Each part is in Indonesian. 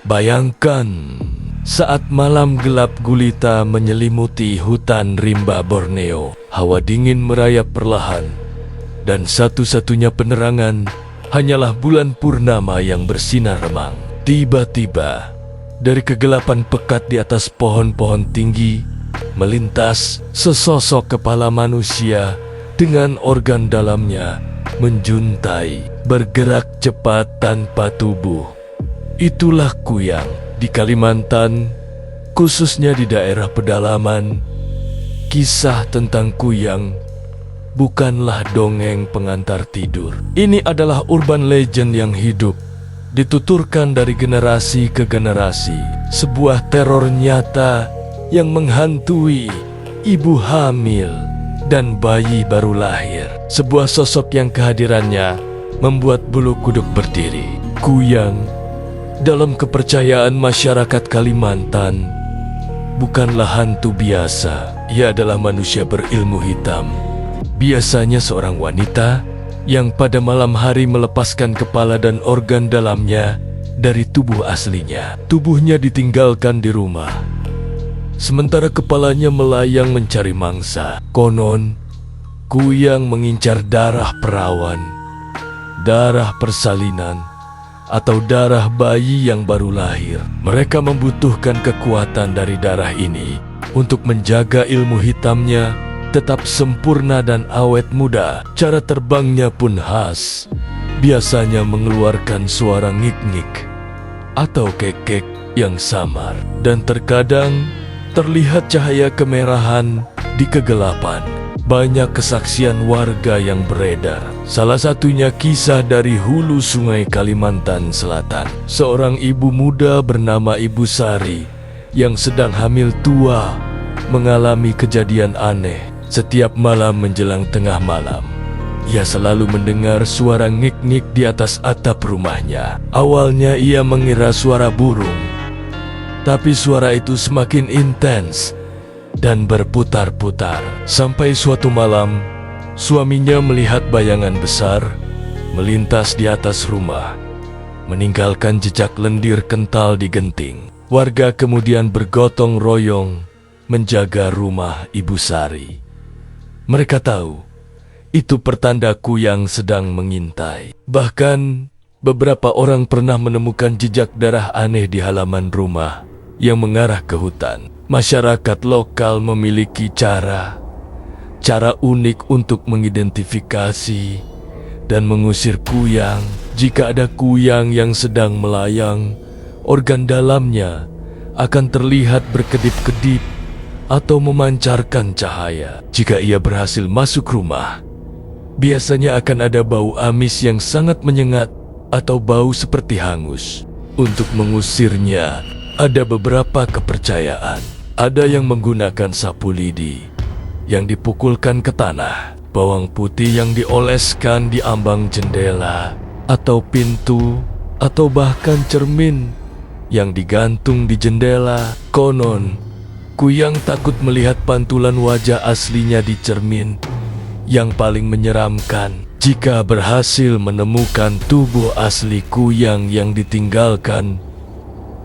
Bayangkan, saat malam gelap gulita menyelimuti hutan rimba Borneo, hawa dingin merayap perlahan, dan satu-satunya penerangan hanyalah bulan purnama yang bersinar remang. Tiba-tiba, dari kegelapan pekat di atas pohon-pohon tinggi, melintas sesosok kepala manusia dengan organ dalamnya menjuntai, bergerak cepat tanpa tubuh. Itulah Kuyang. Di Kalimantan, khususnya di daerah pedalaman, kisah tentang Kuyang bukanlah dongeng pengantar tidur. Ini adalah urban legend yang hidup, dituturkan dari generasi ke generasi. Sebuah teror nyata yang menghantui ibu hamil dan bayi baru lahir. Sebuah sosok yang kehadirannya membuat bulu kuduk berdiri. Kuyang dalam kepercayaan masyarakat Kalimantan bukanlah hantu biasa. Ia adalah manusia berilmu hitam. Biasanya seorang wanita yang pada malam hari melepaskan kepala dan organ dalamnya dari tubuh aslinya. Tubuhnya ditinggalkan di rumah, sementara kepalanya melayang mencari mangsa. Konon, Kuyang mengincar darah perawan, darah persalinan, atau darah bayi yang baru lahir. Mereka membutuhkan kekuatan dari darah ini untuk menjaga ilmu hitamnya tetap sempurna dan awet muda. Cara terbangnya pun khas, biasanya mengeluarkan suara ngik-ngik atau kekek yang samar, dan terkadang terlihat cahaya kemerahan di kegelapan. Banyak kesaksian warga yang beredar. Salah satunya kisah dari hulu sungai Kalimantan Selatan. Seorang ibu muda bernama Ibu Sari yang sedang hamil tua mengalami kejadian aneh. Setiap malam menjelang tengah malam, ia selalu mendengar suara ngik-ngik di atas atap rumahnya. Awalnya ia mengira suara burung, tapi suara itu semakin intens dan berputar-putar. Sampai suatu malam, suaminya melihat bayangan besar melintas di atas rumah, meninggalkan jejak lendir kental di genting. Warga kemudian bergotong royong menjaga rumah Ibu Sari. Mereka tahu itu pertanda Kuyang sedang mengintai. Bahkan beberapa orang pernah menemukan jejak darah aneh di halaman rumah yang mengarah ke hutan. Masyarakat lokal memiliki cara unik untuk mengidentifikasi dan mengusir Kuyang. Jika ada Kuyang yang sedang melayang, organ dalamnya akan terlihat berkedip-kedip atau memancarkan cahaya. Jika ia berhasil masuk rumah, biasanya akan ada bau amis yang sangat menyengat atau bau seperti hangus. Untuk mengusirnya, ada beberapa kepercayaan. Ada yang menggunakan sapu lidi yang dipukulkan ke tanah, bawang putih yang dioleskan di ambang jendela atau pintu, atau bahkan cermin yang digantung di jendela. Konon, Kuyang takut melihat pantulan wajah aslinya di cermin. Yang paling menyeramkan, jika berhasil menemukan tubuh asli Kuyang yang ditinggalkan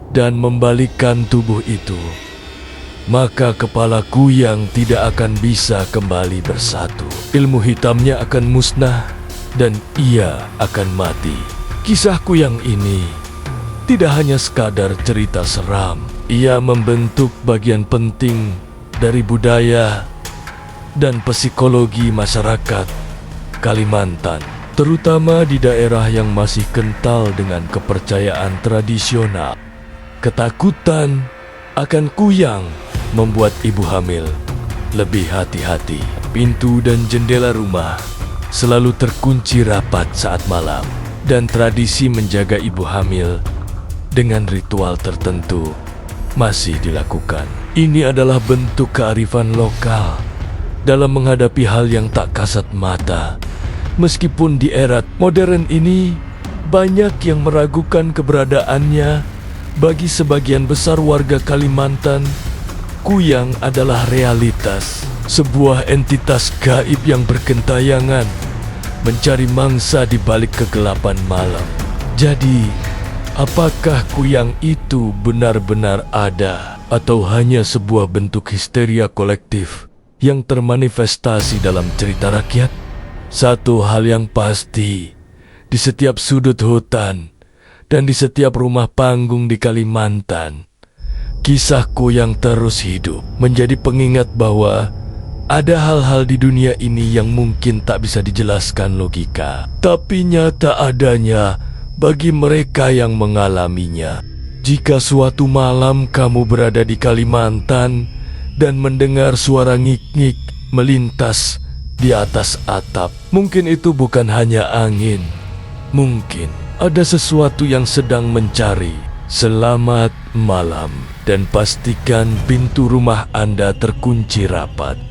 dan membalikkan tubuh itu, maka kepala Kuyang tidak akan bisa kembali bersatu. Ilmu hitamnya akan musnah dan ia akan mati. Kisah Kuyang ini tidak hanya sekadar cerita seram. Ia membentuk bagian penting dari budaya dan psikologi masyarakat Kalimantan, terutama di daerah yang masih kental dengan kepercayaan tradisional. Ketakutan akan Kuyang membuat ibu hamil lebih hati-hati. Pintu dan jendela rumah selalu terkunci rapat saat malam, dan tradisi menjaga ibu hamil dengan ritual tertentu masih dilakukan. Ini adalah bentuk kearifan lokal dalam menghadapi hal yang tak kasat mata. Meskipun di era modern ini banyak yang meragukan keberadaannya, bagi sebagian besar warga Kalimantan, Kuyang adalah realitas, sebuah entitas gaib yang bergentayangan mencari mangsa di balik kegelapan malam. Jadi, Apakah kuyang itu benar-benar ada atau hanya sebuah bentuk histeria kolektif yang termanifestasi dalam cerita rakyat? Satu hal yang pasti, di setiap sudut hutan dan di setiap rumah panggung di Kalimantan, kisah kuyang terus hidup menjadi pengingat bahwa ada hal-hal di dunia ini yang mungkin tak bisa dijelaskan logika, tapi nyata adanya bagi mereka yang mengalaminya. Jika suatu malam kamu berada di Kalimantan dan mendengar suara ngik-ngik melintas di atas atap, mungkin itu bukan hanya angin. Mungkin ada sesuatu yang sedang mencari. Selamat malam dan pastikan pintu rumah Anda terkunci rapat.